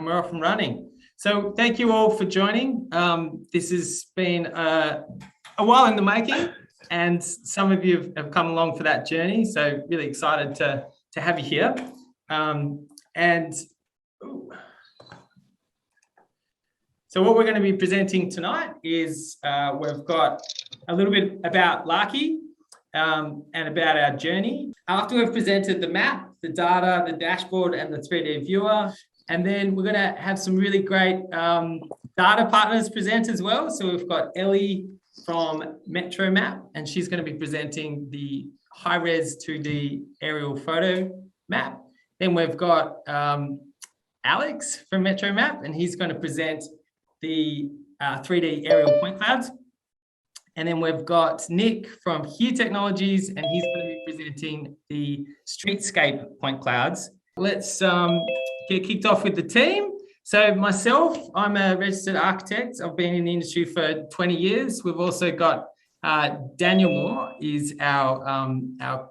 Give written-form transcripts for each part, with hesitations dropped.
and we're off and running. So thank you all for joining. This has been a while in the making, and some of you have come along for that journey. So really excited to have you here. So what we're going to be presenting tonight is we've got a little bit about LARKI and about our journey. After we've presented the map, the data, the dashboard, and the 3D viewer, and then we're going to have some really great data partners present as well. So we've got Ellie from MetroMap, and she's going to be presenting the high-res 2D aerial photo map. Then we've got Alex from MetroMap, and he's going to present the 3D aerial point clouds. And then we've got Nick from Here Technologies, and he's going to be presenting the Streetscape point clouds. Let's get kicked off with the team. So myself, I'm a registered architect. I've been in the industry for 20 years. We've also got Daniel Moore is our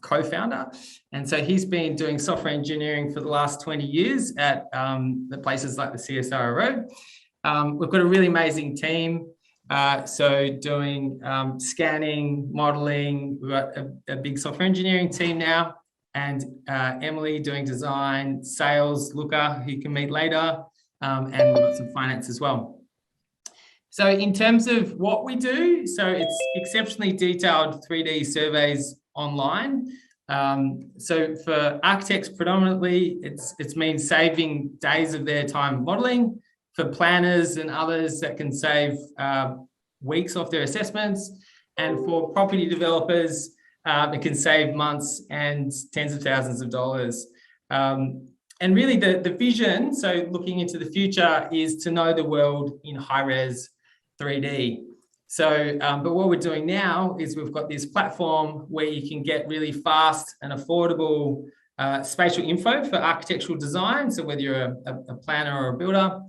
co-founder. And so he's been doing software engineering for the last 20 years at the places like the CSIRO. We've got a really amazing team. So doing scanning, modeling, we've got a big software engineering team now, and Emily doing design, sales, Luca, who you can meet later, and we've got some finance as well. So in terms of what we do, so it's exceptionally detailed 3D surveys online. So for architects predominantly, it's means saving days of their time modeling. For planners and others, that can save weeks off their assessments. And for property developers, it can save months and tens of thousands of dollars. And really the vision, so looking into the future, is to know the world in high-res 3D. So, but what we're doing now is we've got this platform where you can get really fast and affordable spatial info for architectural design. So whether you're a planner or a builder,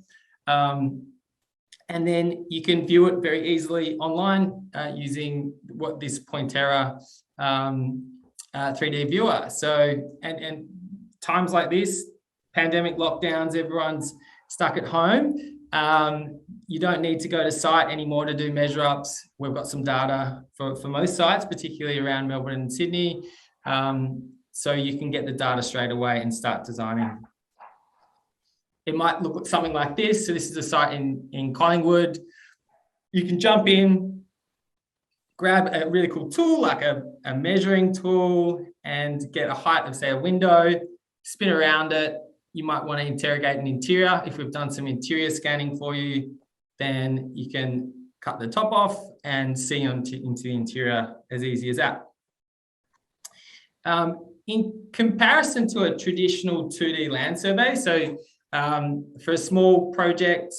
and then you can view it very easily online using this Pointera 3D viewer. So, and times like this, pandemic lockdowns, everyone's stuck at home. You don't need to go to site anymore to do measure ups. We've got some data for most sites, particularly around Melbourne and Sydney. So you can get the data straight away and start designing. It might look something like this. So this is a site in Collingwood. You can jump in, grab a really cool tool, like a measuring tool, and get a height of, say, a window, spin around it. You might want to interrogate an interior. If we've done some interior scanning for you, then you can cut the top off and see into the interior as easy as that. In comparison to a traditional 2D land survey, so for a small project,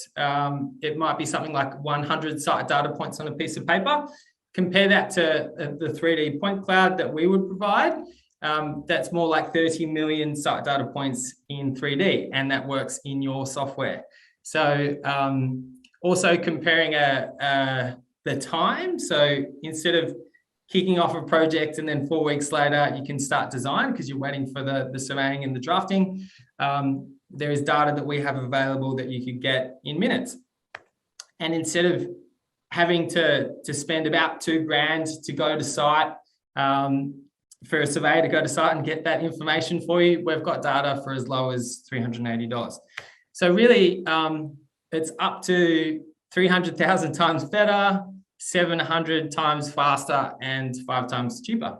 it might be something like 100 site data points on a piece of paper. Compare that to the 3D point cloud that we would provide. That's more like 30 million site data points in 3D, and that works in your software. So also comparing the time. So instead of kicking off a project and then 4 weeks later, you can start design because you're waiting for the surveying and the drafting. There is data that we have available that you could get in minutes. And instead of having to spend about $2,000 to go to site, for a surveyor to go to site and get that information for you, we've got data for as low as $380. So really, it's up to 300,000 times better, 700 times faster, and 5 times cheaper.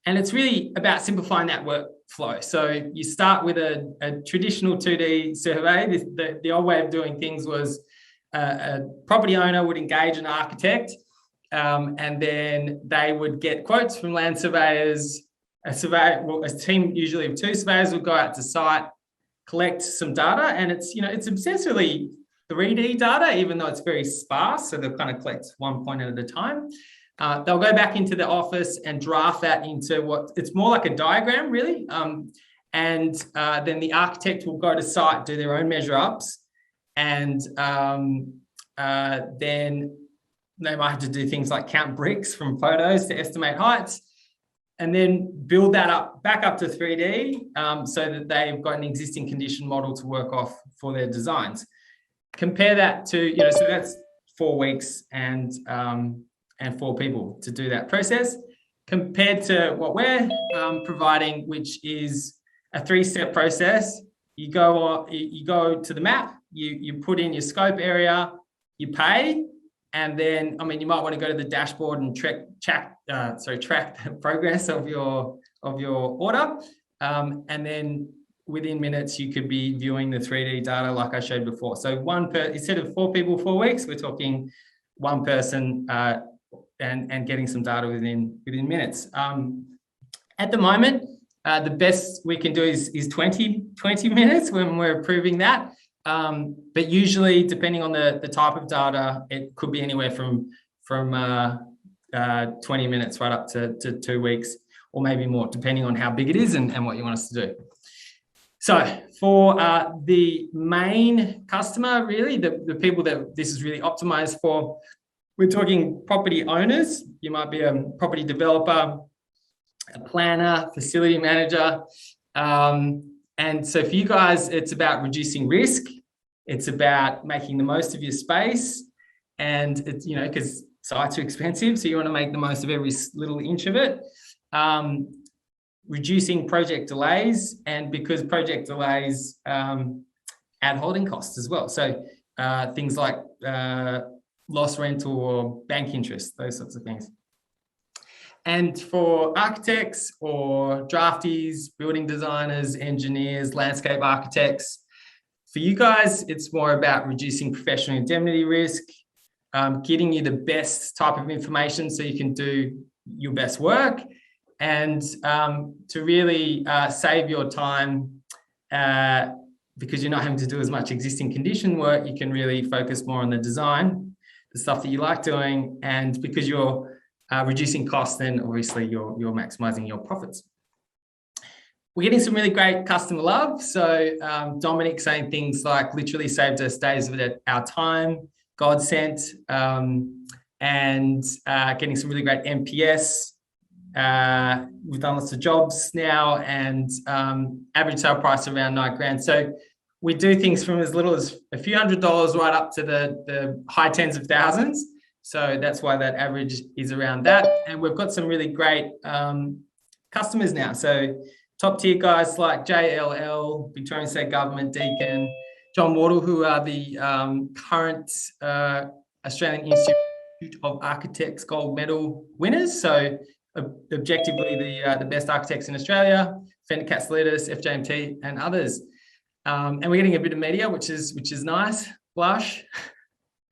And it's really about simplifying that workflow. So you start with a traditional 2D survey. The old way of doing things was a property owner would engage an architect, and then they would get quotes from land surveyors. A team usually of 2 surveyors would go out to site, collect some data, and it's essentially 3D data, even though it's very sparse. So they'll kind of collect 1 point at a time. They'll go back into the office and draft that into it's more like a diagram, really. And then the architect will go to site, do their own measure ups, and then they might have to do things like count bricks from photos to estimate heights. and then build that up back up to 3D so that they've got an existing condition model to work off for their designs. Compare that to, so that's 4 weeks and 4 people to do that process, compared to what we're providing, which is a 3-step process. You go to the map, you put in your scope area, you pay, and then, you might want to go to the dashboard and track the progress of your order. And then within minutes, you could be viewing the 3D data like I showed before. So instead of 4 people, 4 weeks, we're talking 1 person and getting some data within minutes. At the moment, the best we can do is 20 minutes when we're approving that. But usually, depending on the type of data, it could be anywhere from 20 minutes right up to 2 weeks, or maybe more, depending on how big it is and what you want us to do. So for the main customer, really, the people that this is really optimized for, we're talking property owners. You might be a property developer, a planner, facility manager. And so for you guys, it's about reducing risk. It's about making the most of your space. And it's, because sites are expensive, so you want to make the most of every little inch of it. Reducing project delays, and because project delays add holding costs as well. So things like lost rental or bank interest, those sorts of things. And for architects or draftees, building designers, engineers, landscape architects, for you guys, it's more about reducing professional indemnity risk, getting you the best type of information so you can do your best work, and to really save your time because you're not having to do as much existing condition work. You can really focus more on the design, the stuff that you like doing, and because you're reducing costs, then obviously you're maximizing your profits. We're getting some really great customer love. So Dominic saying things like literally saved us days of our time, godsend, and getting some really great NPS. We've done lots of jobs now, and average sale price around $9,000. So we do things from as little as a few $100s right up to the high tens of thousands. So that's why that average is around that. And we've got some really great customers now. So top tier guys like JLL, Victorian State Government, Deakin, John Wardle, who are the current Australian Institute of Architects Gold Medal winners. So objectively the best architects in Australia, Fender Castellitis, FJMT, and others. And we're getting a bit of media, which is nice. Blush.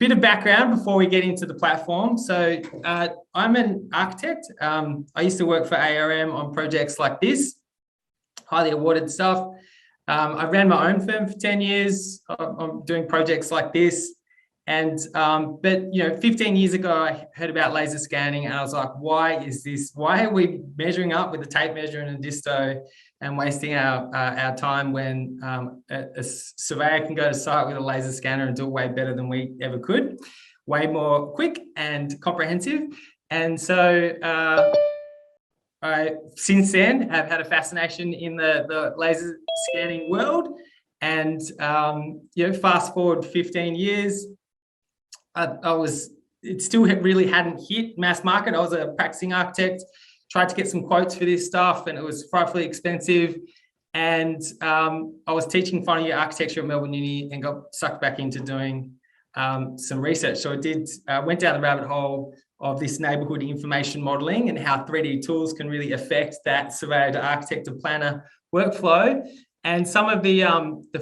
Bit of background before we get into the platform. So I'm an architect. I used to work for ARM on projects like this, highly awarded stuff. I ran my own firm for 10 years. I'm doing projects like this. And, but 15 years ago, I heard about laser scanning, and I was like, why are we measuring up with a tape measure and a disto and wasting our time when a surveyor can go to site with a laser scanner and do it way better than we ever could, way more quick and comprehensive. And so I, since then, have had a fascination in the laser scanning world. And, fast forward 15 years, it still really hadn't hit mass market. I was a practicing architect, tried to get some quotes for this stuff, and it was frightfully expensive. And I was teaching final year architecture at Melbourne Uni and got sucked back into doing some research. So I went down the rabbit hole of this neighbourhood information modelling and how 3D tools can really affect that surveyor to architect to planner workflow. And some of the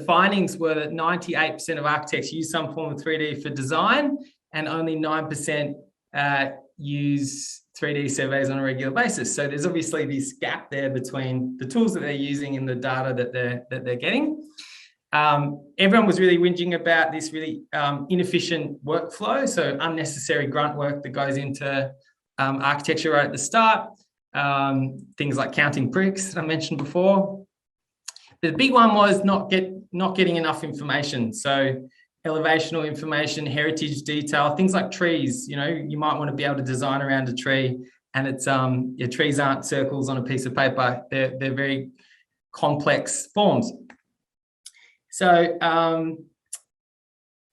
findings were that 98% of architects use some form of 3D for design, and only 9% use 3D surveys on a regular basis. So there's obviously this gap there between the tools that they're using and the data that they're getting. Everyone was really whinging about this really inefficient workflow, so unnecessary grunt work that goes into architecture right at the start. Things like counting bricks that I mentioned before. The big one was not getting enough information. So elevational information, heritage detail, things like trees. You might want to be able to design around a tree it's your trees aren't circles on a piece of paper. They're very complex forms. So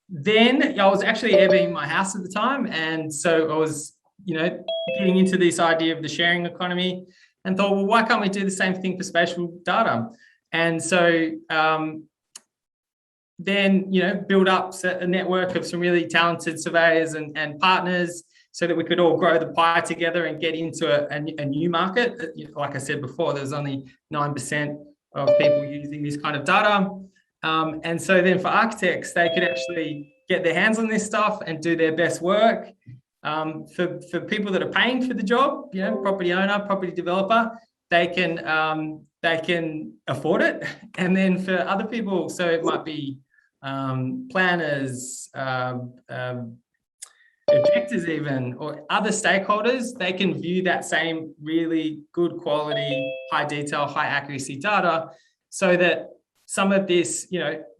then I was actually Airbnb my house at the time, and so I was, getting into this idea of the sharing economy, and thought, well, why can't we do the same thing for spatial data? And so then, build up a network of some really talented surveyors and partners, so that we could all grow the pie together and get into a new market. Like I said before, there's only 9% of people using this kind of data. And so then for architects, they could actually get their hands on this stuff and do their best work. For people that are paying for the job, property owner, property developer, they can afford it. And then for other people, so it might be planners, objectors even, or other stakeholders, they can view that same really good quality, high detail, high accuracy data, so that some of this,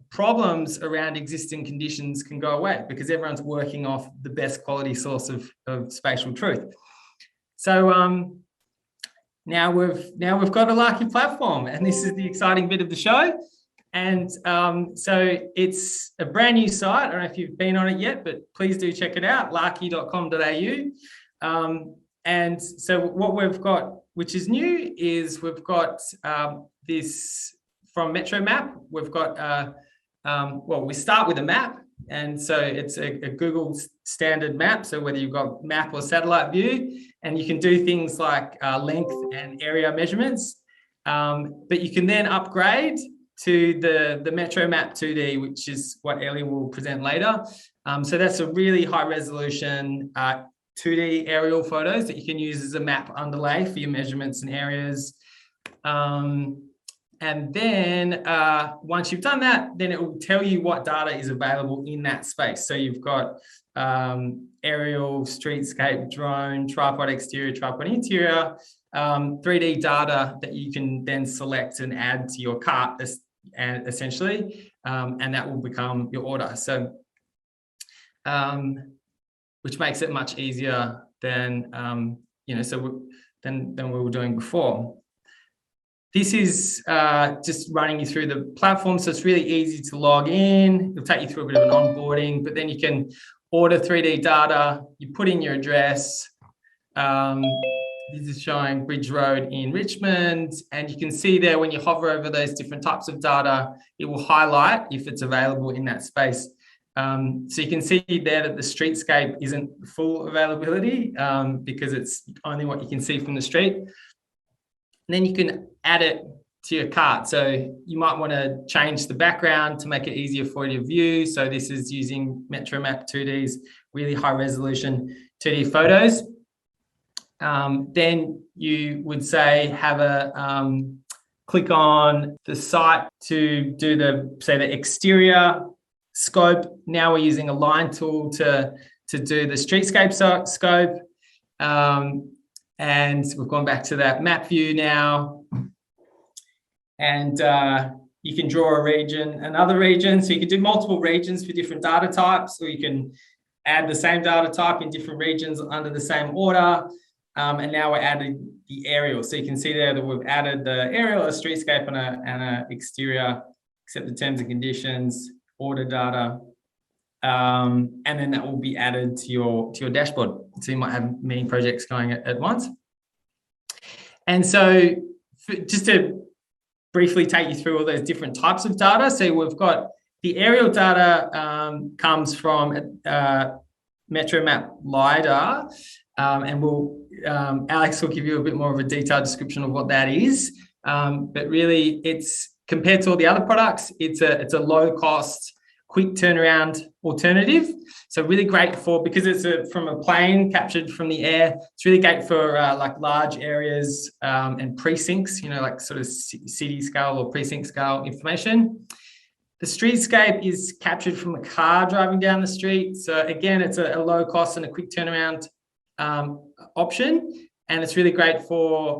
problems around existing conditions can go away, because everyone's working off the best quality source of spatial truth. So now we've got a LARKI platform, and this is the exciting bit of the show. And so it's a brand new site. I don't know if you've been on it yet, but please do check it out, larki.com.au. And so what we've got, which is new, is we've got this from MetroMap. We've got, we start with a map. And so it's a Google standard map. So whether you've got map or satellite view, and you can do things like length and area measurements. But you can then upgrade to the MetroMap 2D, which is what Ariel will present later. So that's a really high resolution 2D aerial photos that you can use as a map underlay for your measurements and areas. And then once you've done that, then it will tell you what data is available in that space. So you've got aerial, streetscape, drone, tripod exterior, tripod interior, 3D data that you can then select and add to your cart, and essentially, and that will become your order. So, which makes it much easier than than we were doing before. This is just running you through the platform, so it's really easy to log in. It'll take you through a bit of an onboarding, but then you can order 3D data. You put in your address. This is showing Bridge Road in Richmond, and you can see there when you hover over those different types of data, it will highlight if it's available in that space. So you can see there that the streetscape isn't full availability because it's only what you can see from the street. And then you can add it to your cart. So you might want to change the background to make it easier for you to view. So this is using MetroMap 2D's really high resolution 2D photos. Then you would say have a click on the site to do the exterior scope. Now we're using a line tool to do the streetscape scope. And we've gone back to that map view now. And you can draw a region, another region. So you can do multiple regions for different data types, or you can add the same data type in different regions under the same order. And now we're adding the aerial. So you can see there that we've added the aerial, a streetscape, and a exterior, accept the terms and conditions, order data. And then that will be added to your dashboard. So you might have many projects going at once. And so just to briefly take you through all those different types of data. So we've got the aerial data comes from MetroMap LiDAR. And Alex will give you a bit more of a detailed description of what that is. But really, it's compared to all the other products, it's a low cost, quick turnaround alternative. So really great because it's from a plane captured from the air. It's really great for like large areas and precincts, like sort of city scale or precinct scale information. The streetscape is captured from a car driving down the street. So again, it's a low cost and a quick turnaround option. And it's really great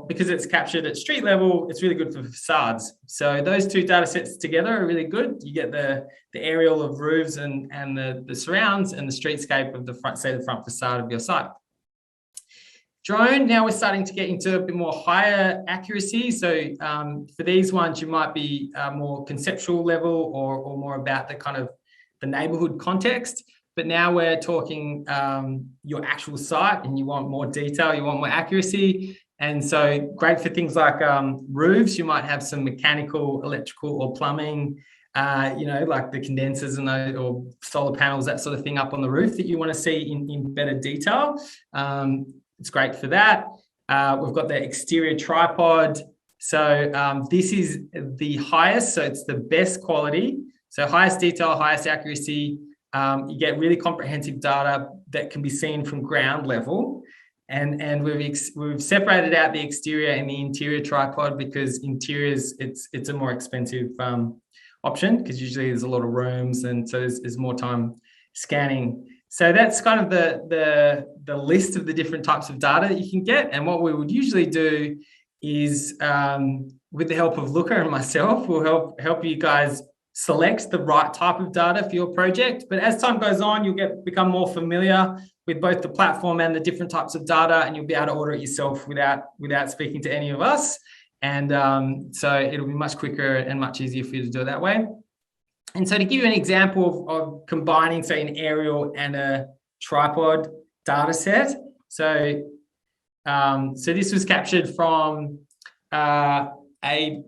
because it's captured at street level, it's really good for facades. So those two data sets together are really good. You get the aerial of roofs and the surrounds, and the streetscape of the front facade of your site. Drone, now we're starting to get into a bit more higher accuracy. So for these ones, you might be more conceptual level or more about the kind of the neighborhood context. But now we're talking your actual site, and you want more detail, you want more accuracy. And so great for things like roofs. You might have some mechanical, electrical, or plumbing, like the condensers and those, or solar panels, that sort of thing up on the roof that you want to see in better detail. It's great for that. We've got the exterior tripod. So this is the highest, so it's the best quality. So highest detail, highest accuracy. You get really comprehensive data that can be seen from ground level. And we've separated out the exterior and the interior tripod, because interiors, it's a more expensive option, because usually there's a lot of rooms, and so there's more time scanning. So that's kind of the list of the different types of data that you can get. And what we would usually do is, with the help of Luca and myself, we'll help you guys select the right type of data for your project. But as time goes on, you'll become more familiar with both the platform and the different types of data, and you'll be able to order it yourself without speaking to any of us. And so it'll be much quicker and much easier for you to do it that way. And so to give you an example of combining, say, an aerial and a tripod data set. So this was captured from a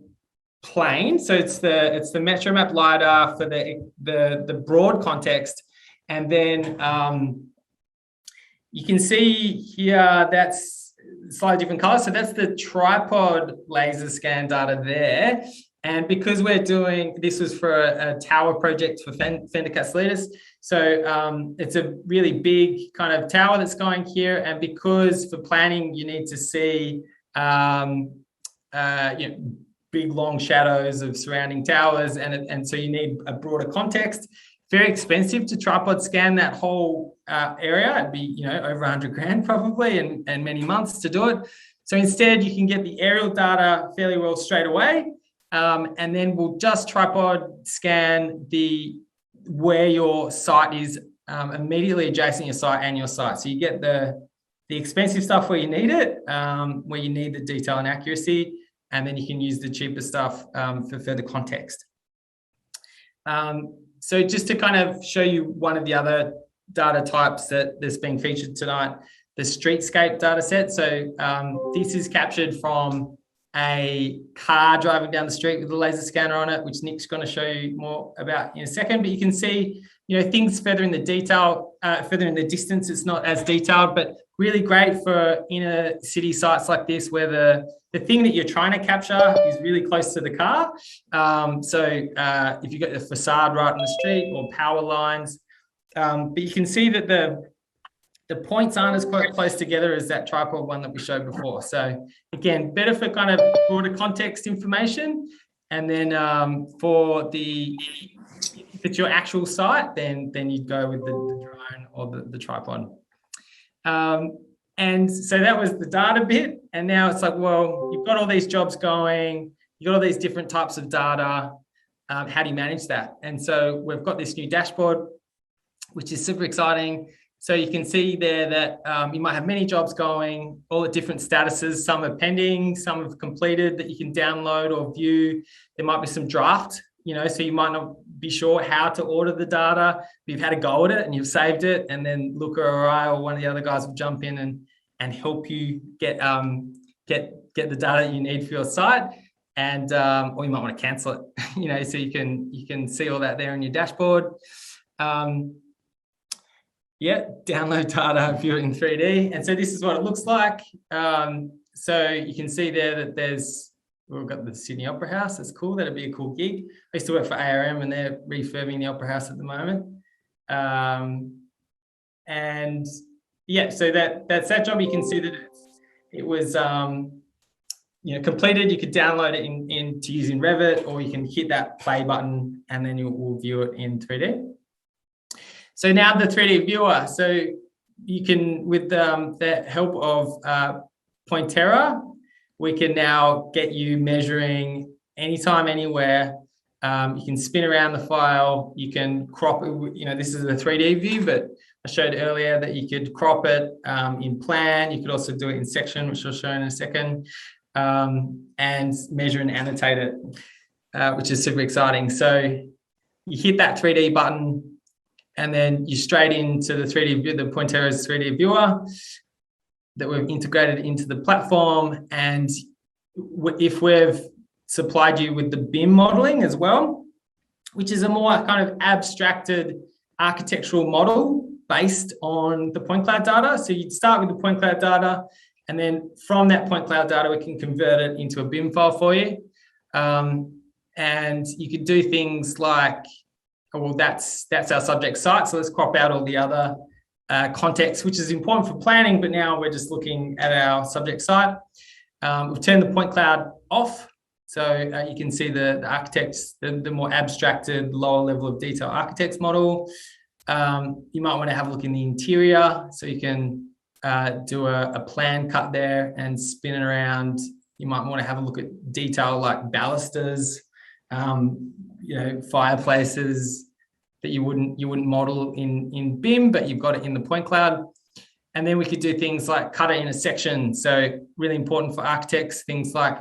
plane. So it's the MetroMap LiDAR for the broad context. And then you can see here, that's slightly different color. So that's the tripod laser scan data there. And because this was for a tower project for Fender Casletas. So it's a really big kind of tower that's going here. And because for planning, you need to see, big long shadows of surrounding towers. And so you need a broader context. Very expensive to tripod scan that whole area. It'd be, over 100 grand probably, and many months to do it. So instead, you can get the aerial data fairly well straight away. And then we'll just tripod scan where your site is, immediately adjacent to your site and your site. So you get the expensive stuff where you need it, where you need the detail and accuracy, and then you can use the cheaper stuff for further context. So just to kind of show you one of the other data types that's being featured tonight, the Streetscape data set. So this is captured from a car driving down the street with a laser scanner on it, which Nick's going to show you more about in a second. But you can see, things further in the detail, further in the distance. It's not as detailed, but really great for inner city sites like this, where the thing that you're trying to capture is really close to the car. So if you've got the facade right on the street or power lines, but you can see that the points aren't as quite close together as that tripod one that we showed before. So again, better for kind of broader context information. And then if it's your actual site, then you'd go with the drone or the tripod. And so that was the data bit. And now it's like, well, you've got all these jobs going, you've got all these different types of data. How do you manage that? And so we've got this new dashboard, which is super exciting. So you can see there that you might have many jobs going, all at different statuses. Some are pending, some have completed that you can download or view. There might be some draft, so you might not be sure how to order the data, but you've had a go at it and you've saved it. And then Luca or I or one of the other guys will jump in and help you get the data you need for your site. And or you might want to cancel it, so you can see all that there in your dashboard. Download data, view it in 3D. And so this is what it looks like. So you can see there that we've got the Sydney Opera House. That's cool. That'd be a cool gig. I used to work for ARM, and they're refurbing the Opera House at the moment. So that's that job. You can see that it was completed. You could download it to use in Revit, or you can hit that play button and then we'll view it in 3D. So now the 3D viewer. So you can, with the help of Pointera, we can now get you measuring anytime, anywhere. You can spin around the file. You can crop it. This is a 3D view, but I showed earlier that you could crop it in plan. You could also do it in section, which I'll show in a second, and measure and annotate it, which is super exciting. So you hit that 3D button, and then you're straight into the 3D view, the Pointero's 3D viewer that we've integrated into the platform. And if we've supplied you with the BIM modeling as well, which is a more kind of abstracted architectural model based on the point cloud data. So you'd start with the point cloud data, and then from that point cloud data, we can convert it into a BIM file for you. And you could do things like, well, that's our subject site. So let's crop out all the other context, which is important for planning, but now we're just looking at our subject site. We've turned the point cloud off. So you can see the architects, the more abstracted, lower level of detail architects model. You might want to have a look in the interior. So you can do a plan cut there and spin it around. You might want to have a look at detail like balusters, fireplaces that you wouldn't model in BIM, but you've got it in the point cloud. And then we could do things like cut it in a section. So really important for architects, things like,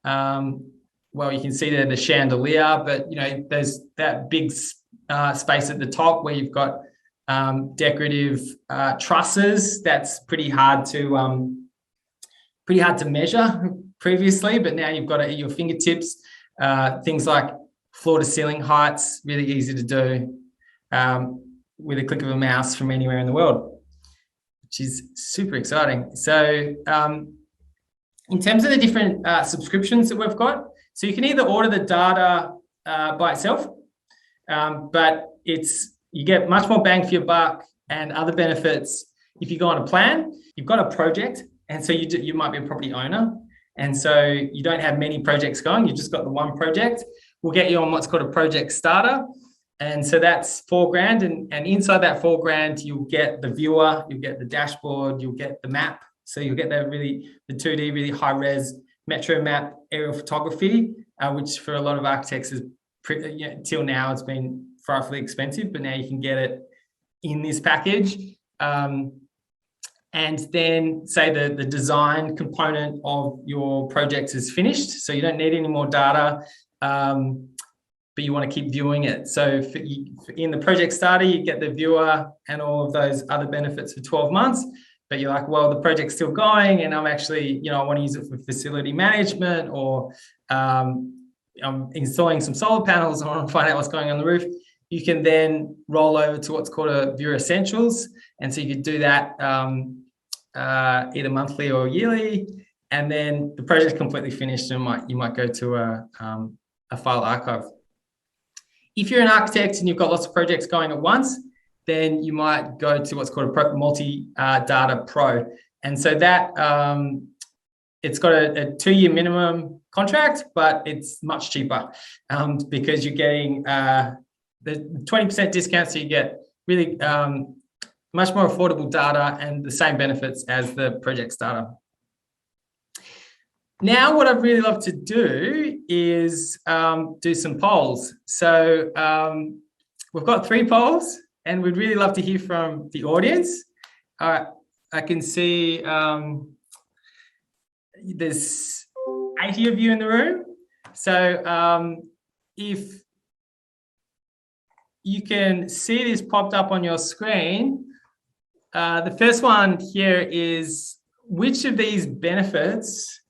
well, you can see there the chandelier, but there's that big space at the top where you've got decorative trusses. That's pretty hard to measure previously, but now you've got it at your fingertips. Things like floor to ceiling heights, really easy to do with a click of a mouse from anywhere in the world, which is super exciting. So in terms of the different subscriptions that we've got, so you can either order the data by itself, but you get much more bang for your buck and other benefits if you go on a plan. You've got a project, and so you might be a property owner, and so you don't have many projects going. You've just got the one project. We'll get you on what's called a project starter, and so that's $4,000, and inside that $4,000 you'll get the viewer, you'll get the dashboard, you'll get the map. So you'll get the 2D really high res MetroMap aerial photography, which for a lot of architects is till now it's been frightfully expensive, but now you can get it in this package. And then say the design component of your project is finished, so you don't need any more data, but you want to keep viewing it. So in the project starter, you get the viewer and all of those other benefits for 12 months. But you're like, well, the project's still going, and I'm actually, I want to use it for facility management, or I'm installing some solar panels. I want to find out what's going on the roof. You can then roll over to what's called a Viewer Essentials, and so you could do that either monthly or yearly. And then the project's completely finished, and you might go to a file archive. If you're an architect and you've got lots of projects going at once, then you might go to what's called a multi-data pro. And so that it's got a 2-year minimum contract, but it's much cheaper because you're getting the 20% discount, so you get really much more affordable data and the same benefits as the project starter. Now, what I'd really love to do is do some polls. So we've got 3 polls, and we'd really love to hear from the audience. I can see there's 80 of you in the room. So if you can see this popped up on your screen, the first one here is, which of these benefits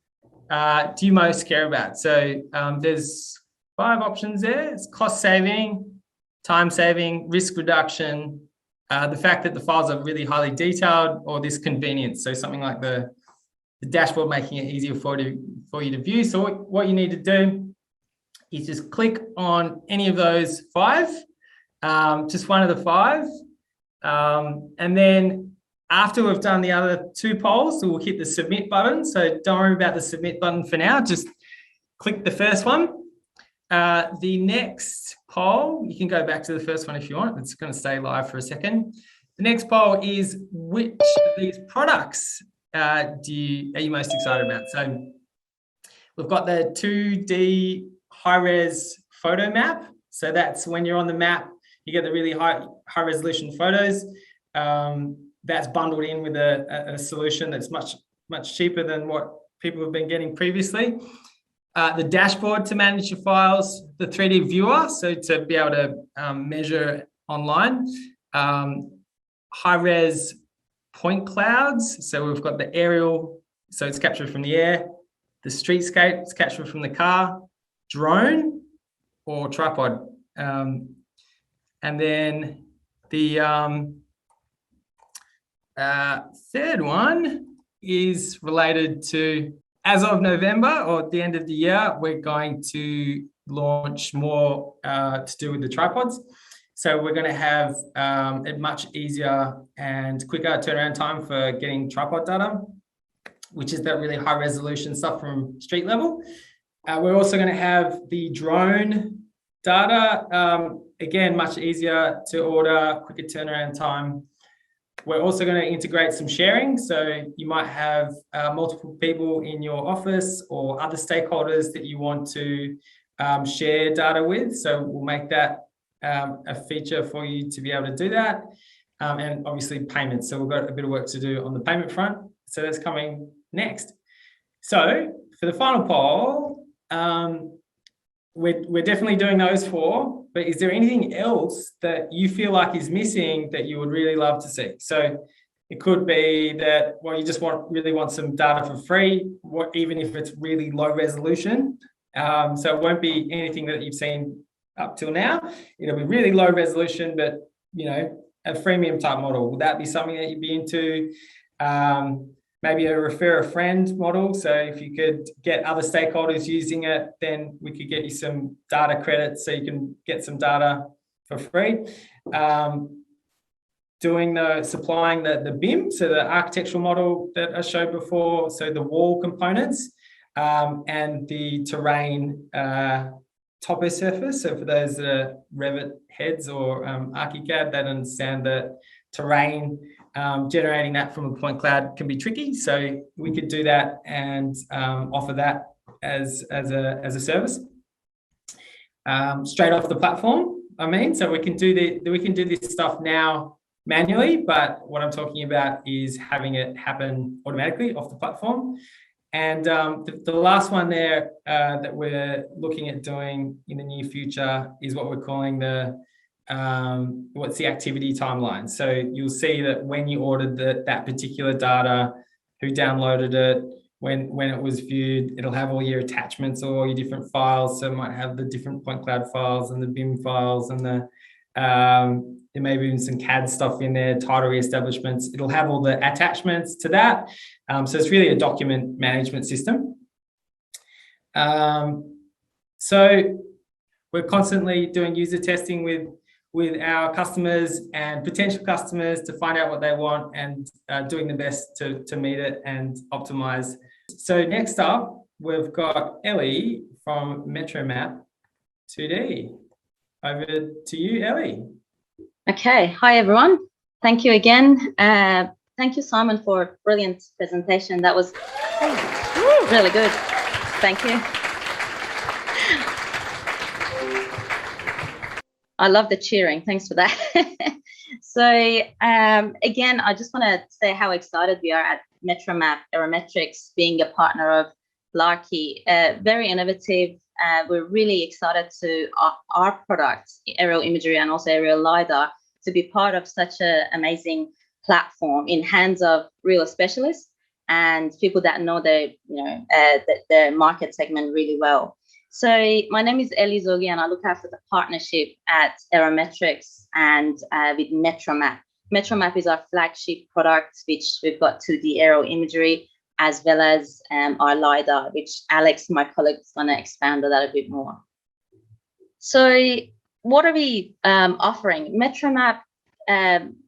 do you most care about? So there's 5 options there. It's cost saving, time saving, risk reduction, the fact that the files are really highly detailed, or this convenience. So something like the dashboard making it easier for you to view. So what you need to do is just click on any of those 5, just one of the 5. And then after we've done the other 2 polls, so we'll hit the submit button. So don't worry about the submit button for now, just click the first one. The next poll, you can go back to the first one if you want. It's going to stay live for a second. The next poll is, which of these products are you most excited about? So we've got the 2D high-res photo map. So that's when you're on the map, you get the really high resolution photos. that's bundled in with a solution that's much cheaper than what people have been getting previously. The dashboard to manage your files, the 3D viewer, so to be able to measure online, high-res point clouds. So we've got the Ariel, so it's captured from the air, the Streetscape, it's captured from the car, drone or tripod. And then the third one is related to, as of November or at the end of the year, we're going to launch more to do with the tripods. So we're going to have a much easier and quicker turnaround time for getting tripod data, which is that really high resolution stuff from street level. We're also going to have the drone data, again, much easier to order, quicker turnaround time. We're also going to integrate some sharing. So you might have multiple people in your office or other stakeholders that you want to share data with. So we'll make that a feature for you to be able to do that. And obviously payments. So we've got a bit of work to do on the payment front. So that's coming next. So for the final poll, we're definitely doing those four, but is there anything else that you feel like is missing that you would really love to see? So it could be that, well, you just really want some data for free, even if it's really low resolution. So it won't be anything that you've seen up till now. It'll be really low resolution, but, you know, a freemium type model. Would that be something that you'd be into? Maybe a refer a friend model. So if you could get other stakeholders using it, then we could get you some data credits so you can get some data for free. Supplying the BIM, so the architectural model that I showed before, so the wall components, and the terrain topo surface. So for those that are Revit heads or ArchiCAD, that understand that terrain, generating that from a point cloud can be tricky. So we could do that and offer that as a service straight off the platform. So we can do this stuff now manually, but what I'm talking about is having it happen automatically off the platform. And the last one there that we're looking at doing in the near future is what we're calling what's the activity timeline. So you'll see that when you ordered that particular data, who downloaded it, when it was viewed, it'll have all your attachments or all your different files. So it might have the different point cloud files and the BIM files and there may be even some CAD stuff in there, title reestablishments. It'll have all the attachments to that. So it's really a document management system. So we're constantly doing user testing with our customers and potential customers to find out what they want and doing the best to meet it and optimize. So next up, we've got Ellie from MetroMap 2D. Over to you, Ellie. Okay, hi everyone. Thank you again. Thank you, Simon, for a brilliant presentation. That was really good. Thank you. I love the cheering. Thanks for that. So again, I just want to say how excited we are at MetroMap Aerometrics being a partner of LARKI. Very innovative. We're really excited to our products, aerial imagery and also aerial LiDAR, to be part of such an amazing platform in hands of real specialists and people that know the market segment really well. So my name is Ellie Zogi and I look after the partnership at Aerometrics and with MetroMap. MetroMap is our flagship product, which we've got 2D aerial imagery, as well as our LiDAR, which Alex, my colleague, is going to expand on that a bit more. So what are we offering? MetroMap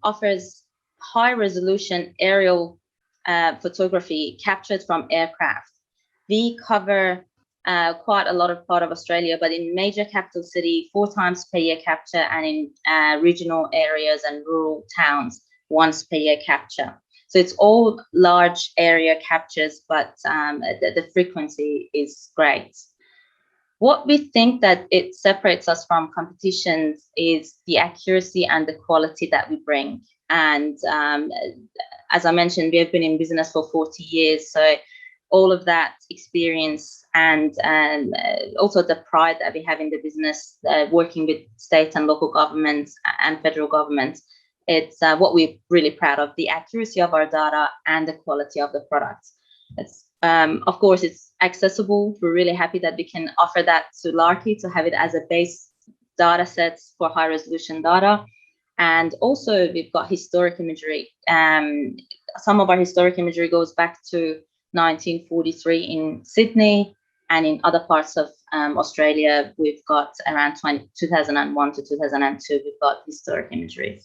offers high-resolution aerial photography captured from aircraft. We cover quite a lot of part of Australia, but in major capital city, 4 times per year capture, and in regional areas and rural towns, once per year capture. So it's all large area captures, but the frequency is great. What we think that it separates us from competitions is the accuracy and the quality that we bring. And as I mentioned, we have been in business for 40 years. So all of that experience and also the pride that we have in the business, working with state and local governments and federal governments, it's what we're really proud of, the accuracy of our data and the quality of the product. It's, of course, it's accessible. We're really happy that we can offer that to LARKI to have it as a base data set for high resolution data. And also we've got historic imagery. Some of our historic imagery goes back to 1943 in Sydney, and in other parts of Australia, we've got around 2001 to 2002, we've got historic imagery.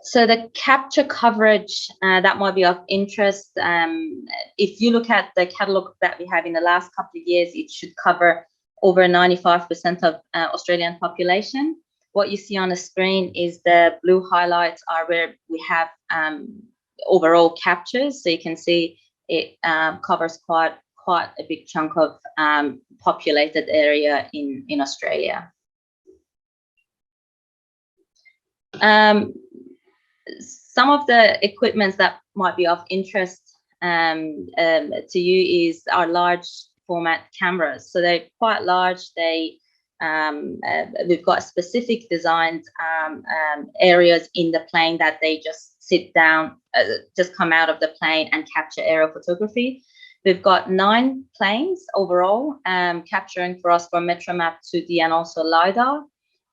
So the capture coverage that might be of interest, if you look at the catalogue that we have in the last couple of years, it should cover over 95% of Australian population. What you see on the screen is the blue highlights are where we have overall captures. So you can see it covers quite a big chunk of populated area in Australia. Some of the equipments that might be of interest to you is our large format cameras. So they're quite large. We've got specific designed areas in the plane that they just sit down, just come out of the plane and capture aerial photography. We've got 9 planes overall capturing for us from MetroMap 2D and also LiDAR.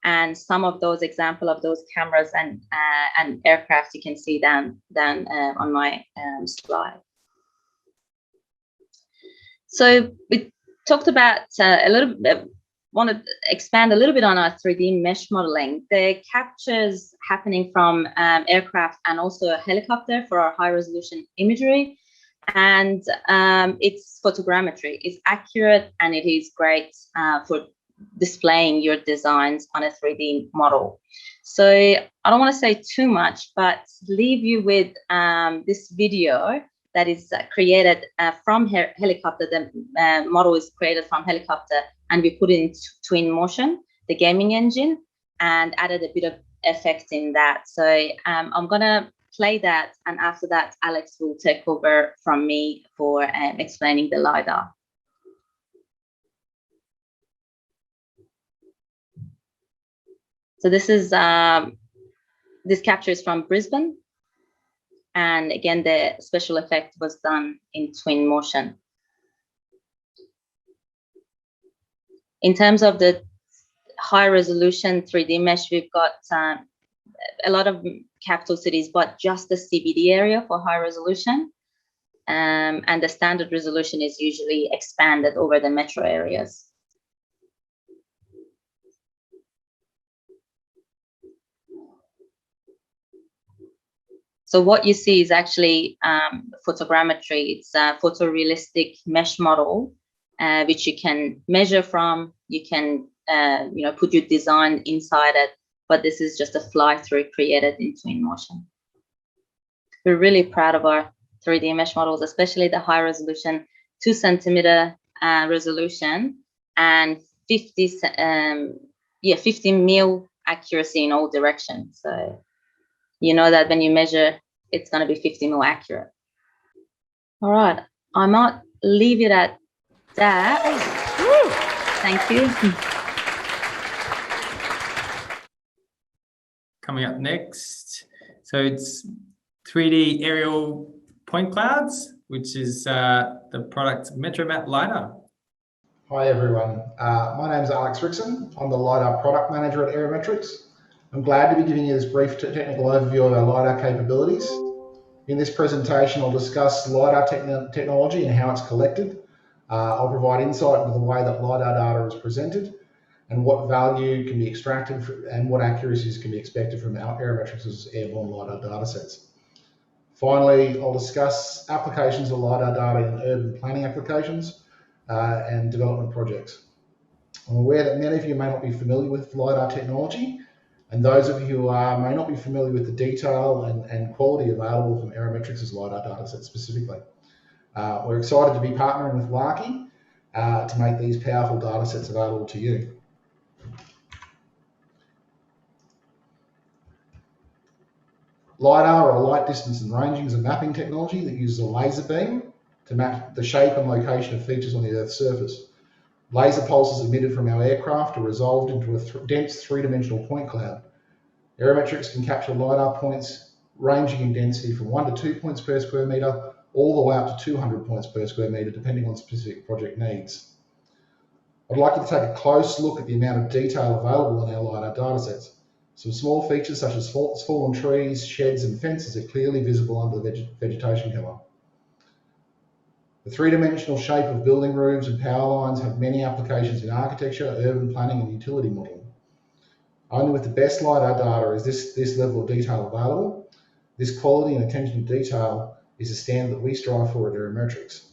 And some of those example of those cameras and aircraft you can see down on my slide. So we talked about a little bit, want to expand a little bit on our 3D mesh modeling. The captures happening from aircraft and also a helicopter for our high resolution imagery. And it's photogrammetry. It's accurate and it is great for displaying your designs on a 3D model. So I don't want to say too much, but leave you with this video that is created from helicopter. The model is created from helicopter, and we put it in twin motion, the gaming engine, and added a bit of effect in that. So I'm gonna play that, and after that, Alex will take over from me for explaining the LiDAR. So this is this capture is from Brisbane, and again the special effect was done in twin motion. In terms of the high resolution 3D mesh, we've got a lot of capital cities, but just the CBD area for high resolution, and the standard resolution is usually expanded over the metro areas. So what you see is actually photogrammetry. It's a photorealistic mesh model, which you can measure from. You can put your design inside it, but this is just a fly-through created in twin motion. We're really proud of our 3D mesh models, especially the high resolution 2 centimeter resolution and 50 mil accuracy in all directions. So you know that when you measure, it's going to be 50 mil accurate. All right, I might leave it at that. Thank you. Coming up next, so it's 3D aerial point clouds, which is the product MetroMap LiDAR. Hi everyone, my name is Alex Rickson. I'm the LiDAR product manager at Aerometrics. I'm glad to be giving you this brief technical overview of our LiDAR capabilities. In this presentation, I'll discuss LiDAR technology and how it's collected. I'll provide insight into the way that LiDAR data is presented and what value can be extracted and what accuracies can be expected from our Aerometrics' airborne LiDAR datasets. Finally, I'll discuss applications of LiDAR data in urban planning applications and development projects. I'm aware that many of you may not be familiar with LiDAR technology, and those of you who are may not be familiar with the detail and quality available from Aerometrics' LiDAR dataset specifically. We're excited to be partnering with LARKI to make these powerful datasets available to you. LiDAR, or light distance and ranging, is a mapping technology that uses a laser beam to map the shape and location of features on the Earth's surface. Laser pulses emitted from our aircraft are resolved into a dense three-dimensional point cloud. Aerometrics can capture LiDAR points ranging in density from 1 to 2 points per square metre, all the way up to 200 points per square metre, depending on specific project needs. I'd like you to take a close look at the amount of detail available in our LiDAR datasets. Some small features such as fallen trees, sheds and fences are clearly visible under the vegetation cover. The three-dimensional shape of building roofs and power lines have many applications in architecture, urban planning and utility modelling. Only with the best LiDAR data is this level of detail available. This quality and attention to detail is a standard that we strive for at Aerometrics.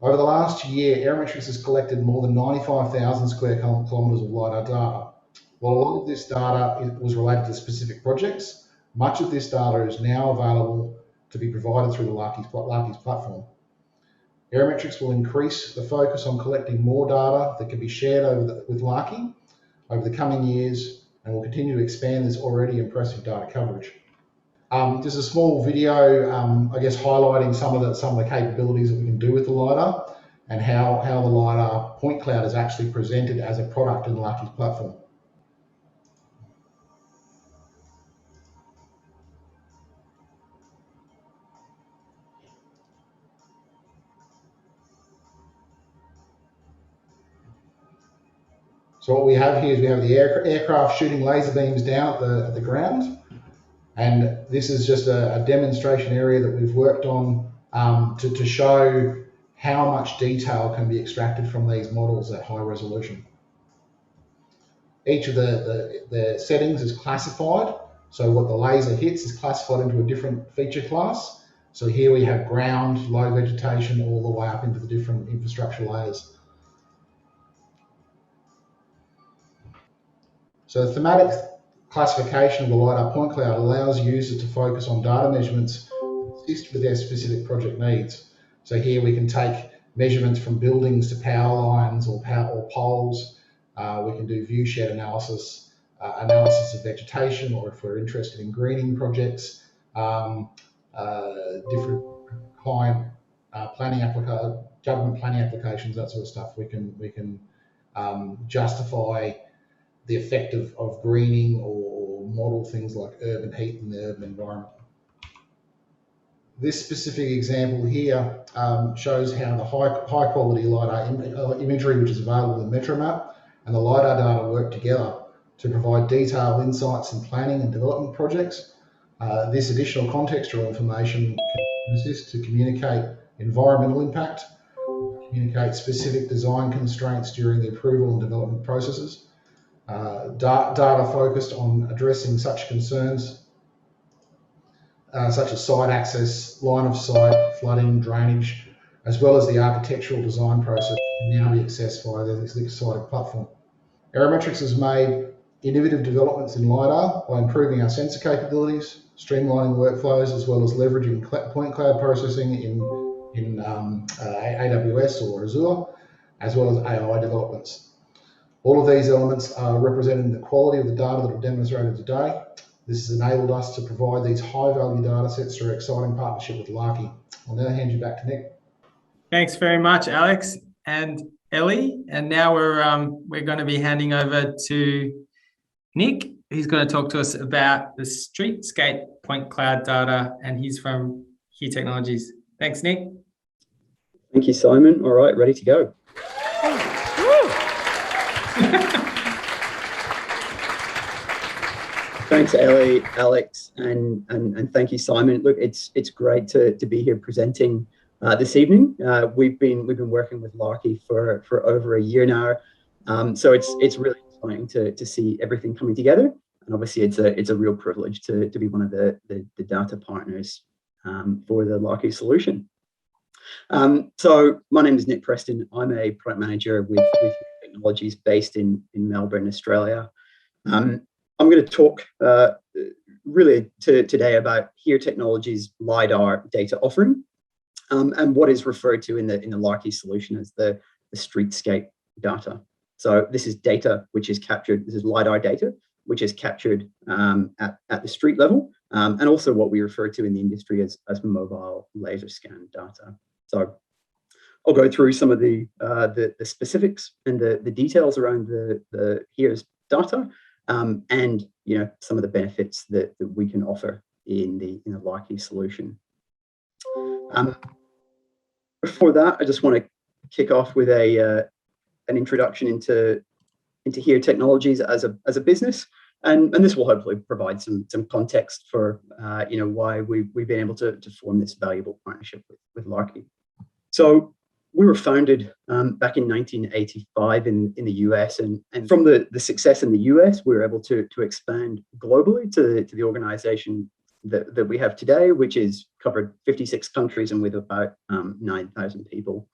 Over the last year, Aerometrics has collected more than 95,000 square kilometres of LiDAR data. While a lot of this data was related to specific projects, much of this data is now available to be provided through the LARKI's platform. Aerometrics will increase the focus on collecting more data that can be shared with LARKI over the coming years, and will continue to expand this already impressive data coverage. Just a small video, I guess, highlighting some of the capabilities that we can do with the LiDAR and how the LiDAR point cloud is actually presented as a product in LARKI's platform. So what we have here is we have the aircraft shooting laser beams down at the ground, and this is just a demonstration area that we've worked on to show how much detail can be extracted from these models at high resolution. Each of the settings is classified, so what the laser hits is classified into a different feature class. So here we have ground, low vegetation, all the way up into the different infrastructure layers. So the thematic classification of the LiDAR point cloud allows users to focus on data measurements that assist with their specific project needs. So here we can take measurements from buildings to power lines or poles. We can do view shed analysis, analysis of vegetation, or if we're interested in greening projects, different client government planning applications, that sort of stuff. We can justify the effect of greening or model things like urban heat in the urban environment. This specific example here shows how the high quality LiDAR imagery, which is available in MetroMap, and the LiDAR data work together to provide detailed insights in planning and development projects. This additional contextual information can assist to communicate environmental impact, communicate specific design constraints during the approval and development processes. Data focused on addressing such concerns such as site access, line of sight, flooding, drainage, as well as the architectural design process can now be accessed via this exciting platform. Aerometrics has made innovative developments in LiDAR by improving our sensor capabilities, streamlining workflows, as well as leveraging point cloud processing in AWS or Azure, as well as AI developments. All of these elements are representing the quality of the data that I've demonstrated today. This has enabled us to provide these high-value data sets through an exciting partnership with LARKI. I'll now hand you back to Nick. Thanks very much, Alex and Ellie. And now we're going to be handing over to Nick. He's going to talk to us about the Streetscape point cloud data, and he's from Key Technologies. Thanks, Nick. Thank you, Simon. All right, ready to go. Thanks, Ellie, Alex, and thank you, Simon. Look, it's great to be here presenting this evening. We've been working with LARKI for over a year now, so it's really exciting to see everything coming together. And obviously, it's a real privilege to be one of the data partners for the LARKI solution. So my name is Nick Preston. I'm a product manager with Technologies based in Melbourne, Australia. I'm going to talk really today about Here Technologies' LiDAR data offering and what is referred to in the LARKI solution as the Streetscape data. So this is data which is captured, this is LiDAR data, which is captured at the street level, and also what we refer to in the industry as mobile laser scan data. So I'll go through some of the specifics and the details around the here's data, and some of the benefits that we can offer in the LARKI solution. Before that, I just want to kick off with an introduction into here technologies as a business, and this will hopefully provide some context for why we've been able to form this valuable partnership with LARKI. So we were founded back in 1985 in the US, and from the success in the US, we were able to expand globally to the organization that we have today, which is covered 56 countries and with about 9,000 people.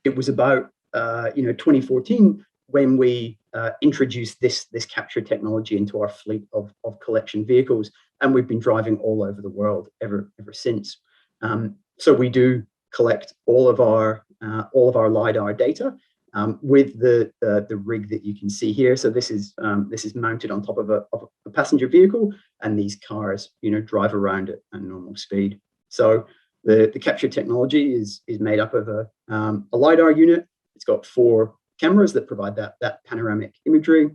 It was about 2014 when we introduced this capture technology into our fleet of collection vehicles, and we've been driving all over the world ever since. So we do collect all of our LiDAR data with the rig that you can see here. So this is mounted on top of a passenger vehicle, and these cars drive around at normal speed. So the capture technology is made up of a LiDAR unit. It's got 4 cameras that provide that panoramic imagery,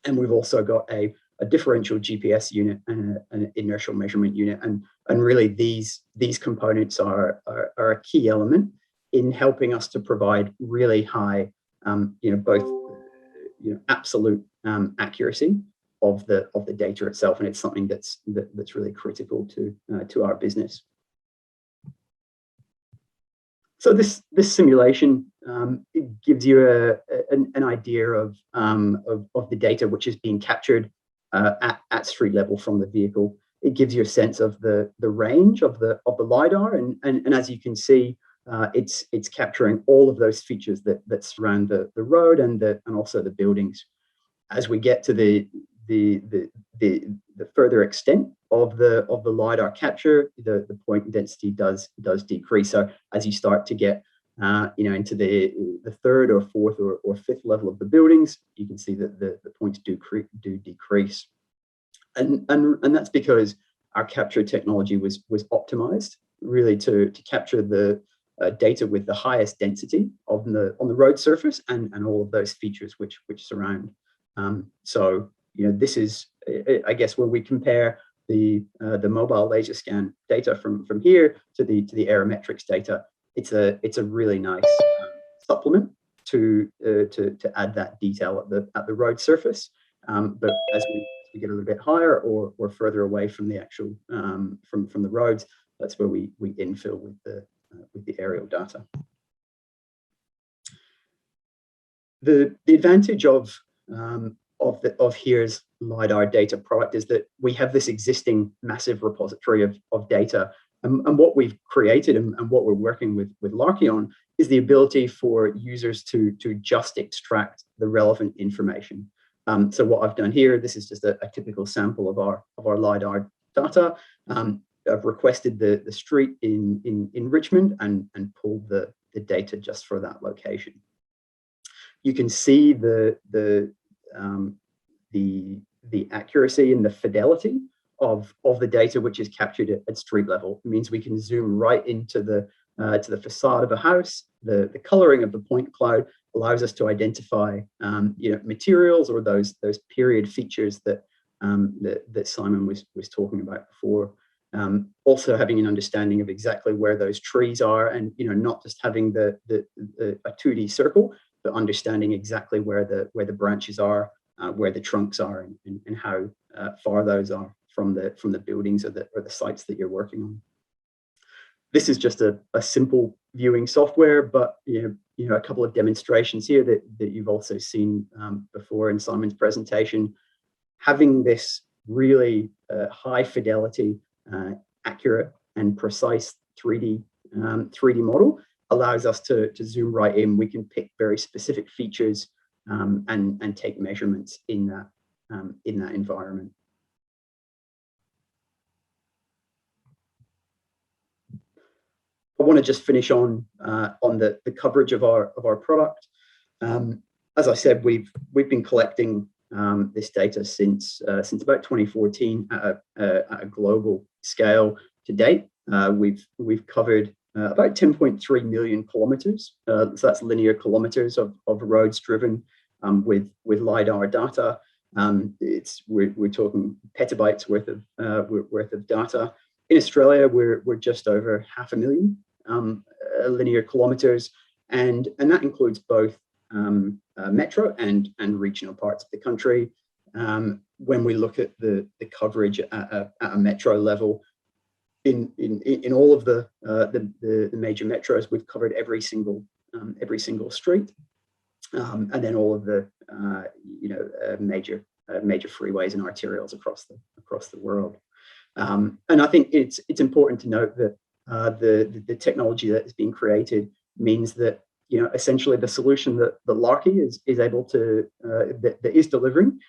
and we've also got a differential GPS unit and an inertial measurement unit, and really these components are a key element in helping us to provide really high both absolute accuracy of the data itself, and it's something that's really critical to our business. So this simulation it gives you an idea of the data which is being captured at street level from the vehicle. It gives you a sense of the range of the LiDAR, and as you can see, it's capturing all of those features that surround the road and also the buildings. As we get to the further extent of the LiDAR capture, the point density does decrease. So as you start to get into the 3rd or 4th or 5th level of the buildings, you can see that the points do decrease, and that's because our capture technology was optimized really to capture the data with the highest density on the road surface and all of those features which surround. So this is, I guess, when we compare the mobile laser scan data from here to the Aerometrics data, it's a really nice supplement to add that detail at the road surface. But as we get a little bit higher or further away from the actual from the roads, that's where we infill with the aerial data. The advantage of here's LiDAR data product is that we have this existing massive repository of data, and what we've created and what we're working with LARKI on is the ability for users to just extract the relevant information. So what I've done here, this is just a typical sample of our LiDAR data. I've requested the street in Richmond and pulled the data just for that location. You can see the accuracy and the fidelity of the data which is captured at street level. It means we can zoom right into the facade of a house. The coloring of the point cloud allows us to identify materials or those period features that Simon was talking about before. Also having an understanding of exactly where those trees are, and not just having a 2D circle, but understanding exactly where the branches are, where the trunks are, and how far those are from the buildings or the sites that you're working on. This is just a simple viewing software, but a couple of demonstrations here that you've also seen before in Simon's presentation. Having this really high fidelity, accurate and precise 3D model allows us to zoom right in. We can pick very specific features and take measurements in that environment. I want to just finish on the coverage of our product. as I said, we've been collecting this data since about 2014 at a global scale. To date, we've covered about 10.3 million kilometers. So that's linear kilometers of roads driven with LiDAR data. We're talking petabytes worth of data. In Australia, we're just over 500,000 linear kilometers, and that includes both metro and regional parts of the country. When we look at the coverage at a metro level, in all of the major metros, we've covered every single street, and then all of the major freeways and arterials across the world. And I think it's important to note that the technology that is being created means that essentially the solution that LARKI is able to that is delivering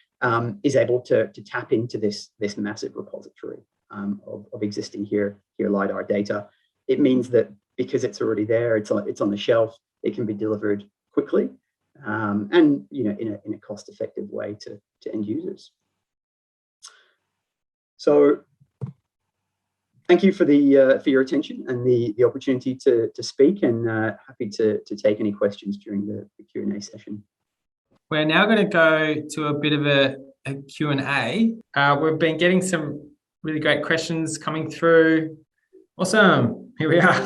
is able to tap into this massive repository of existing here LiDAR data. It means that because it's already there, it's on the shelf, it can be delivered quickly and in a cost-effective way to end users. So thank you for your attention and the opportunity to speak, and happy to take any questions during the Q&A session. We're now going to go to a bit of a Q&A. We've been getting some really great questions coming through. Awesome. Here we are.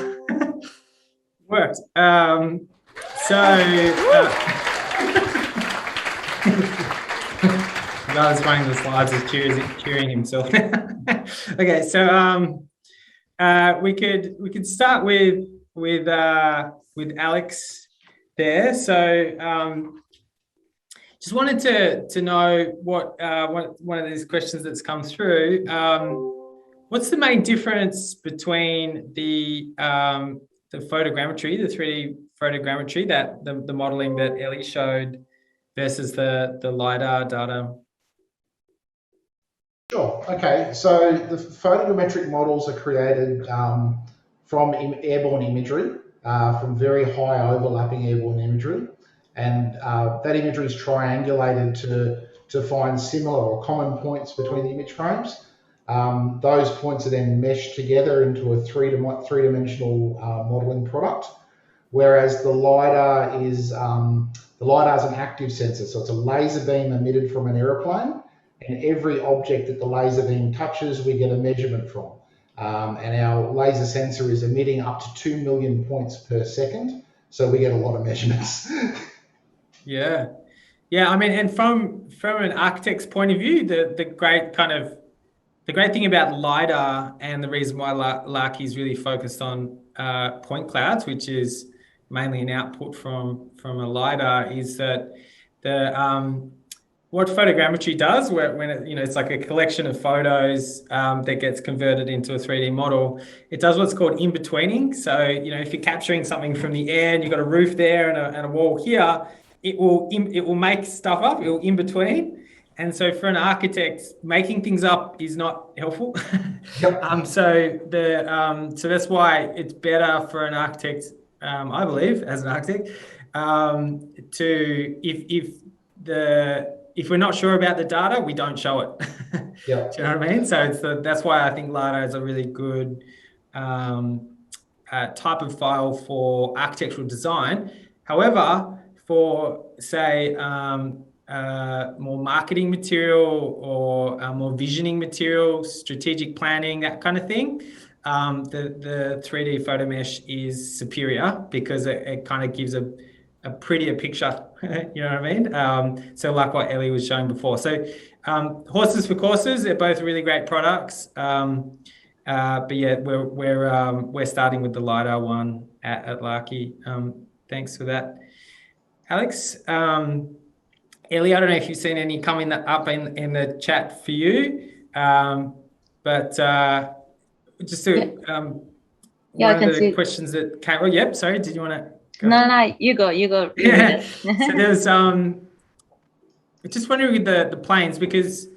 Worked. The guy that's running the slides is cheering himself. Okay, so we could start with Alex there. So just wanted to know what one of these questions that's come through. What's the main difference between the photogrammetry, the 3D photogrammetry, that the modeling that Ellie showed, versus the LiDAR data? Sure. Okay. So the photogrammetric models are created from airborne imagery, from very high overlapping airborne imagery, and that imagery is triangulated to find similar or common points between the image frames. Those points are then meshed together into a three-dimensional modeling product, whereas the LiDAR is an active sensor, so it's a laser beam emitted from an aeroplane. And every object that the laser beam touches, we get a measurement from. And our laser sensor is emitting up to 2 million points per second. So we get a lot of measurements. Yeah. I mean, and from an architect's point of view, the great thing about LiDAR, and the reason why LARKI is really focused on point clouds, which is mainly an output from a LiDAR, is that what photogrammetry does, when it's like a collection of photos that gets converted into a 3D model, it does what's called in-betweening. So if you're capturing something from the air and you've got a roof there and a wall here, it will make stuff up. It will in between. And so for an architect, making things up is not helpful. Yep. So that's why it's better for an architect, I believe, as an architect, if we're not sure about the data, we don't show it. Yeah. Do you know what I mean? So that's why I think LiDAR is a really good type of file for architectural design. However, for say more marketing material or more visioning material, strategic planning, that kind of thing, the 3D photo mesh is superior because it kind of gives a prettier picture, you know what I mean? So like what Ellie was showing before. So horses for courses, they're both really great products. But yeah, we're starting with the LiDAR one at LARKI. Thanks for that, Alex. Ellie, I don't know if you've seen any coming up in the chat for you, but just to one of the questions that came. Oh, yep. Sorry, did you want to? No, you go. Yeah. So there's just wondering with the planes, because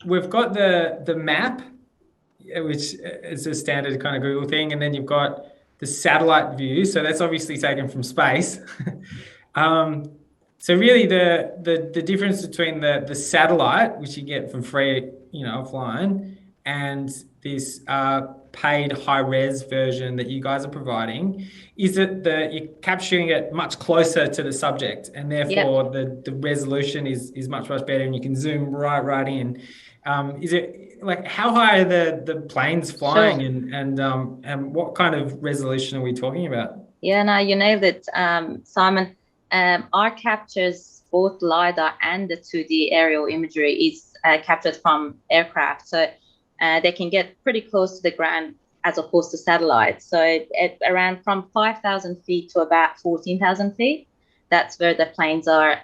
we've got the map, which is a standard kind of Google thing, and then you've got the satellite view. So that's obviously taken from space. So really the difference between the satellite, which you get for free, offline, and this paid high-res version that you guys are providing, is that you're capturing it much closer to the subject, and therefore the resolution is much better, and you can zoom right in. Is it like, how high are the planes flying? Sure. And what kind of resolution are we talking about? Yeah, no, you nailed it, Simon. Our captures, both LiDAR and the 2D aerial imagery, is captured from aircraft. So they can get pretty close to the ground as opposed to satellites. So at around from 5,000 feet to about 14,000 feet, that's where the planes are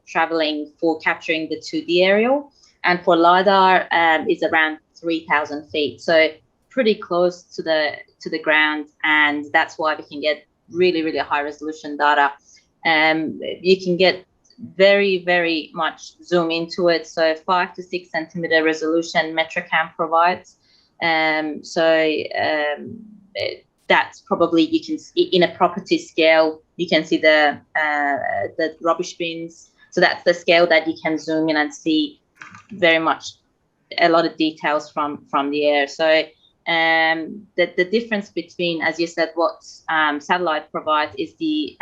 traveling for capturing the 2D aerial. And for LiDAR, it's around 3,000 feet. So pretty close to the ground, and that's why we can get really high resolution data. You can get very much zoom into it. So 5 to 6 centimeter resolution MetroCam provides. That's probably, you can see in a property scale, you can see the rubbish bins. So that's the scale that you can zoom in and see very much a lot of details from the air. So the difference between, as you said, what satellite provides is the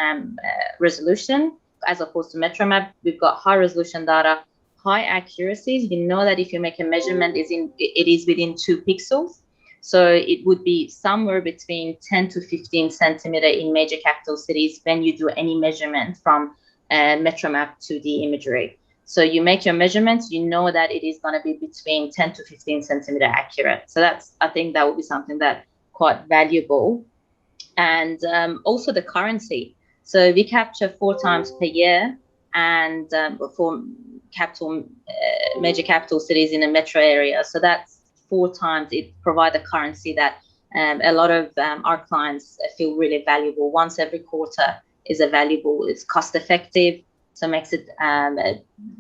resolution. As opposed to MetroMap, we've got high resolution data, high accuracies. You know that if you make a measurement, it is within 2 pixels. So it would be somewhere between 10 to 15 centimeter in major capital cities when you do any measurement from MetroMap 2D imagery. So you make your measurements, you know that it is going to be between 10 to 15 centimeter accurate. So I think that would be something that quite valuable. And also the currency. So we capture 4 times per year, and for major capital cities in a metro area. So that's 4 times. It provides a currency that a lot of our clients feel really valuable. Once every quarter is valuable. It's cost effective. So it makes it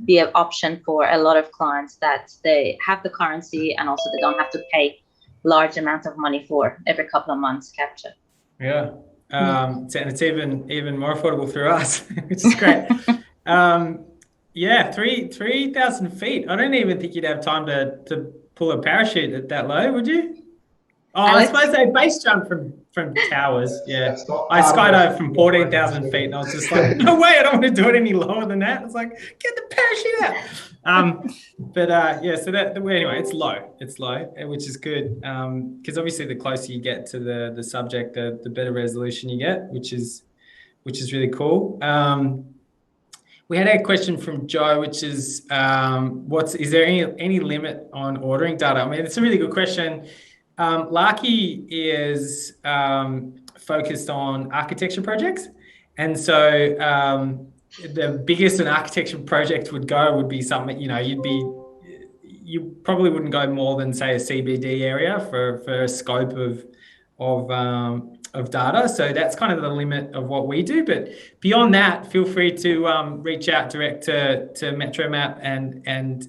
be an option for a lot of clients that they have the currency, and also they don't have to pay large amount of money for every couple of months capture. Yeah. And it's even more affordable through us, which is great. 3,000 feet. I don't even think you'd have time to pull a parachute at that low, would you? Oh, I suppose they base jump from towers. Yeah, I skydived from 14,000 feet, and I was just like, no way, I don't want to do it any lower than that. It's like, get the parachute out. So anyway, it's low, which is good, because obviously the closer you get to the subject, the better resolution you get, which is really cool. We had a question from Joe, which is, is there any limit on ordering data? I mean, it's a really good question. LARKI is focused on architecture projects, and so the biggest an architecture project would be something, you probably wouldn't go more than, say, a CBD area for a scope of data. So that's kind of the limit of what we do. But beyond that, feel free to reach out direct to MetroMap and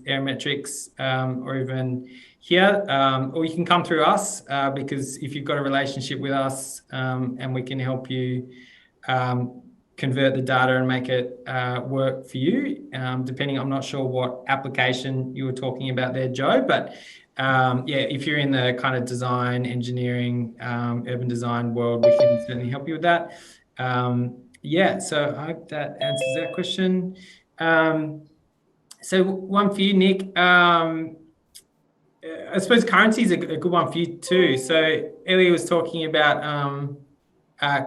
Aerometrics, or even here, or you can come through us, because if you've got a relationship with us, and we can help you convert the data and make it work for you, depending, I'm not sure what application you were talking about there, Joe, but if you're in the kind of design, engineering, urban design world, we can certainly help you with that. So I hope that answers that question. So one for you, Nick. I suppose currency is a good one for you too. So Ellie was talking about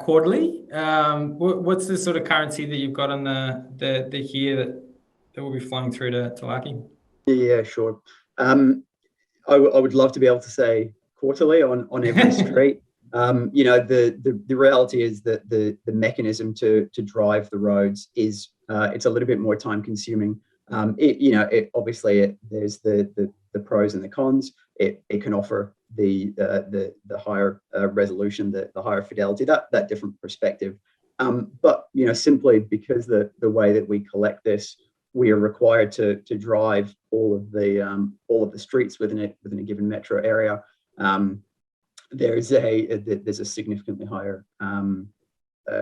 quarterly. What's the sort of currency that you've got on the here that will be flowing through to LARKI? Yeah, sure. I would love to be able to say quarterly on every street. The reality is that the mechanism to drive the roads is it's a little bit more time consuming. Obviously there's the pros and the cons. It can offer the higher resolution, the higher fidelity, that different perspective. But simply because the way that we collect this, we are required to drive all of the streets within a given metro area. There's a significantly higher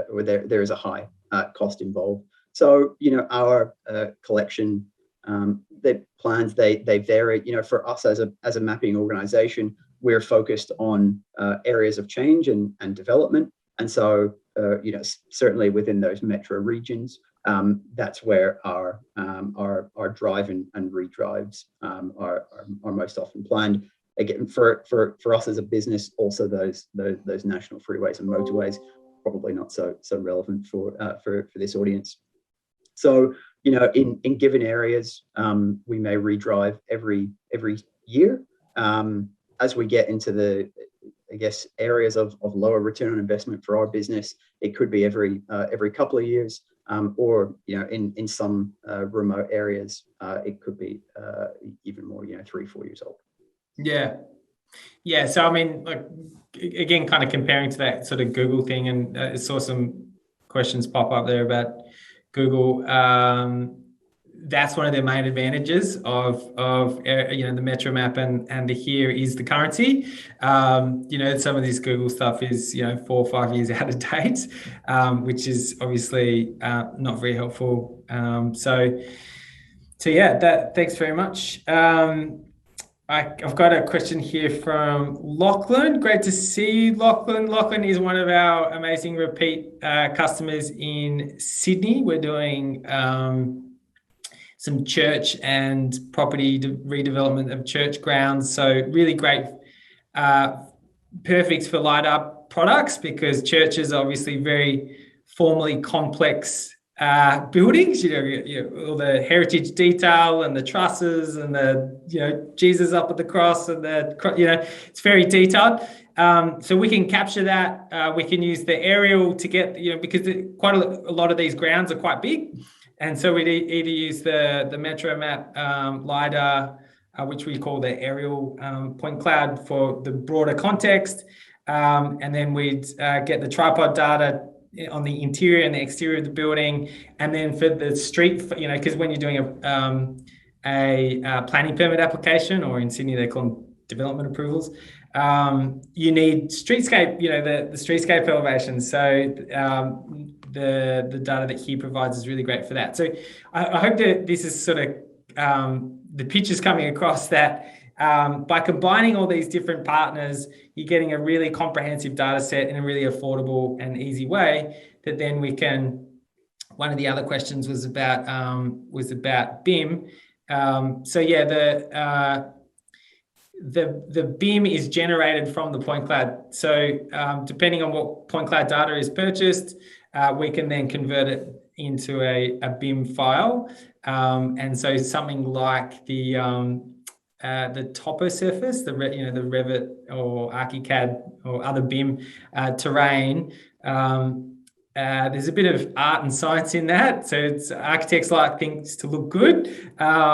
or there is a high cost involved. So, our collection, the plans, they vary. For us as a mapping organization, we're focused on areas of change and development. And so, certainly within those metro regions, that's where our drive and redrives are most often planned. Again, for us as a business, also those national freeways and motorways, probably not so relevant for this audience. So, in given areas, we may redrive every year. As we get into the, I guess, areas of lower return on investment for our business, it could be every couple of years, or in some remote areas, it could be even more, 3-4 years old. Yeah. So I mean, like, again, kind of comparing to that sort of Google thing, and I saw some questions pop up there about Google. That's one of their main advantages of the MetroMap and the here is the currency. Some of this Google stuff is 4 or 5 years out of date, which is obviously not very helpful. So yeah, thanks very much. I've got a question here from Lachlan. Great to see you, Lachlan. Lachlan is one of our amazing repeat customers in Sydney. We're doing some church and property redevelopment of church grounds. So really great, perfect for LiDAR products, because churches are obviously very formally complex buildings, all the heritage detail and the trusses and the Jesus up at the cross and it's very detailed. So we can capture that. We can use the aerial to get because quite a lot of these grounds are quite big, and so we'd either use the MetroMap LiDAR, which we call the aerial point cloud for the broader context, and then we'd get the tripod data on the interior and the exterior of the building, and then for the street, because when you're doing a planning permit application, or in Sydney they call them development approvals, you need streetscape, the streetscape elevation. So the data that he provides is really great for that. So I hope that this is sort of the picture's coming across that by combining all these different partners, you're getting a really comprehensive data set in a really affordable and easy way that then we can. One of the other questions was about BIM. So yeah, the BIM is generated from the point cloud. So depending on what point cloud data is purchased, we can then convert it into a BIM file. And so something like the topo surface, the Revit or ArchiCAD or other BIM terrain, there's a bit of art and science in that. So architects like things to look good, but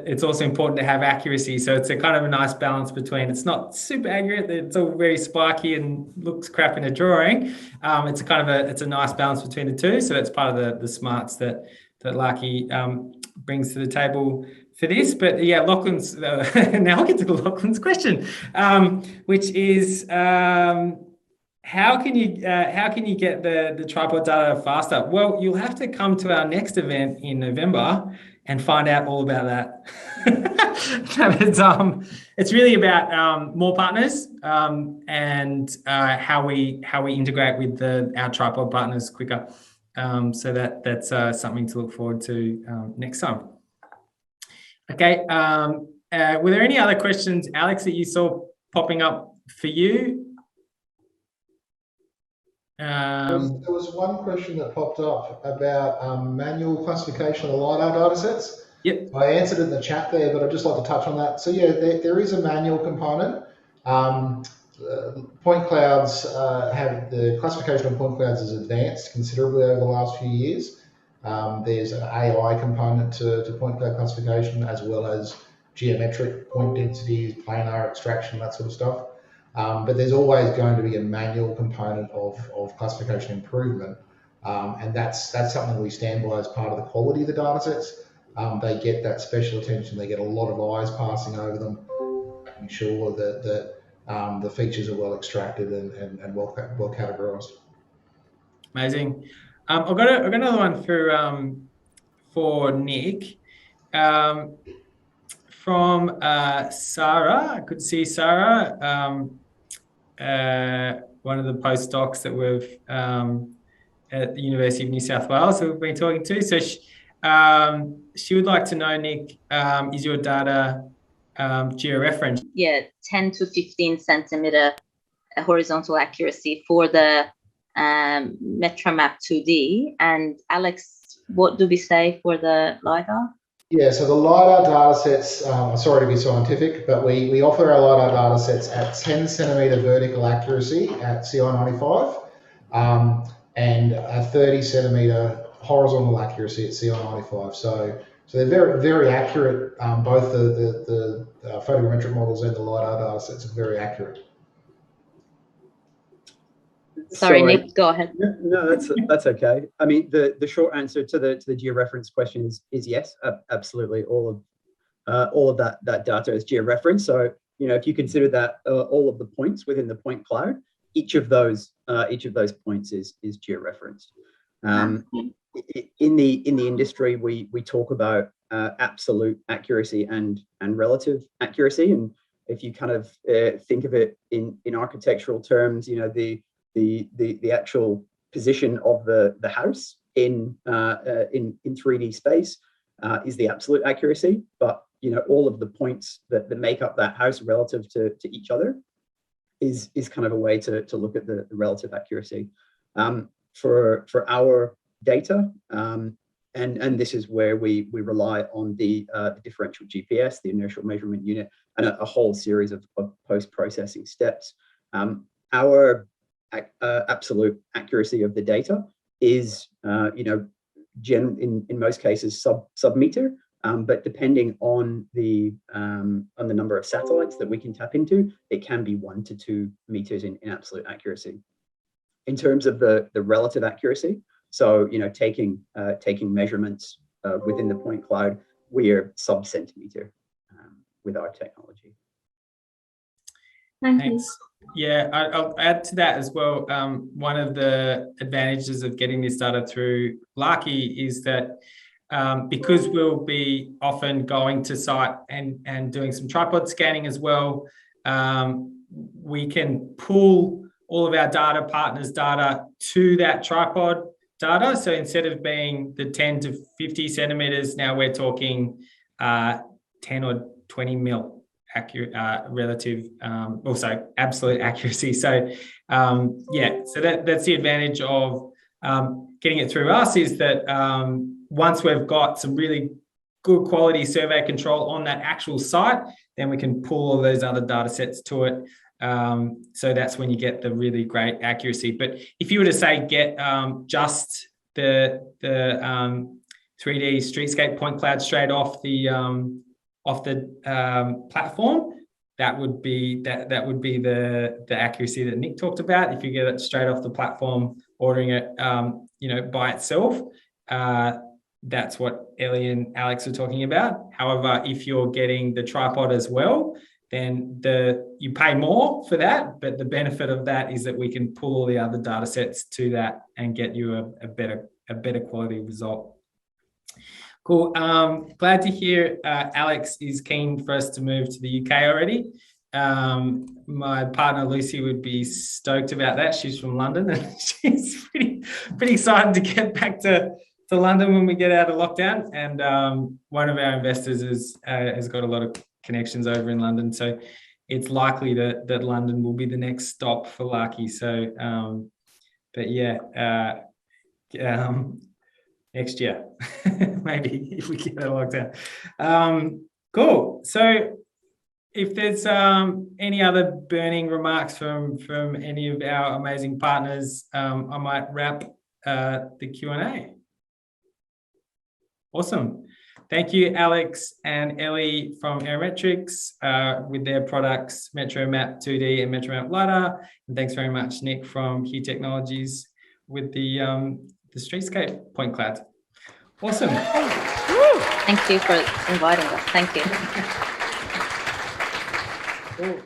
it's also important to have accuracy. So it's a kind of a nice balance between, it's not super accurate, it's all very spiky and looks crap in a drawing. It's a nice balance between the two. So that's part of the smarts that LARKI brings to the table for this. But yeah, Lachlan's now I'll get to Lachlan's question, which is how can you get the tripod data faster? Well, you'll have to come to our next event in November and find out all about that. It's really about more partners and how we integrate with our tripod partners quicker. So that's something to look forward to next time. Okay. Were there any other questions, Alex, that you saw popping up for you? There was one question that popped up about manual classification of the LiDAR data sets. Yep. I answered in the chat there, but I'd just like to touch on that. So yeah, there is a manual component. Point clouds the classification of point clouds has advanced considerably over the last few years. There's an AI component to point cloud classification, as well as geometric point densities, planar extraction, that sort of stuff. But there's always going to be a manual component of classification improvement, and that's something we stand by as part of the quality of the data sets. They get that special attention. They get a lot of eyes passing over them, making sure that the features are well extracted and well categorized. Amazing. I've got another one for Nick. From Sarah. I could see Sarah, one of the postdocs that we've at the University of New South Wales that we've been talking to. So she would like to know, Nick, is your data georeferenced? Yeah, 10 to 15 centimeter horizontal accuracy for the MetroMap 2D. And Alex, what do we say for the LiDAR? Yeah, so the LiDAR data sets, sorry to be scientific, but we offer our LiDAR data sets at 10 centimeter vertical accuracy at CI95 and a 30 centimeter horizontal accuracy at CI95. So they're very, very accurate. Both the photogrammetric models and the LiDAR data sets are very accurate. Sorry, Nick, go ahead. No, that's okay. I mean, the short answer to the georeference question is yes, absolutely. All of that data is georeferenced. So if you consider that all of the points within the point cloud, each of those points is georeferenced. In the industry, we talk about absolute accuracy and relative accuracy, and if you kind of think of it in architectural terms, the actual position of the house in 3D space is the absolute accuracy, but all of the points that make up that house relative to each other is kind of a way to look at the relative accuracy. For our data, and this is where we rely on the differential GPS, the inertial measurement unit, and a whole series of post-processing steps. Our absolute accuracy of the data is, in most cases sub-meter, but depending on the number of satellites that we can tap into, it can be 1 to 2 meters in absolute accuracy. In terms of the relative accuracy, so taking measurements within the point cloud, we are sub-centimeter with our technology. Thanks. Yeah, I'll add to that as well. One of the advantages of getting this data through LARKI is that because we'll be often going to site and doing some tripod scanning as well, we can pull all of our data partners' data to that tripod data. So instead of being the 10 to 50 centimeters, now we're talking 10 or 20 mil accurate relative, also absolute accuracy. So so that's the advantage of getting it through us, is that once we've got some really good quality survey control on that actual site, then we can pull all those other data sets to it. So that's when you get the really great accuracy. But if you were to say get just the 3D Streetscape point cloud straight off the platform, that would be the accuracy that Nick talked about. If you get it straight off the platform, ordering it by itself, that's what Ellie and Alex are talking about. However, if you're getting the tripod as well, then you pay more for that, but the benefit of that is that we can pull all the other data sets to that and get you a better quality result. Cool. Glad to hear Alex is keen for us to move to the UK already. My partner Lucy would be stoked about that. She's from London and she's pretty excited to get back to London when we get out of lockdown. And one of our investors has got a lot of connections over in London, so it's likely that London will be the next stop for LARKI. So, but yeah. Next year, maybe, if we get a lockdown. Cool. So if there's any other burning remarks from any of our amazing partners, I might wrap the Q&A. Awesome. Thank you, Alex and Ellie from Aerometrics with their products, MetroMap 2D and MetroMap LiDAR. And thanks very much, Nick from Hue Technologies with the Streetscape point cloud. Awesome. Thank you for inviting us. Thank you. Cool.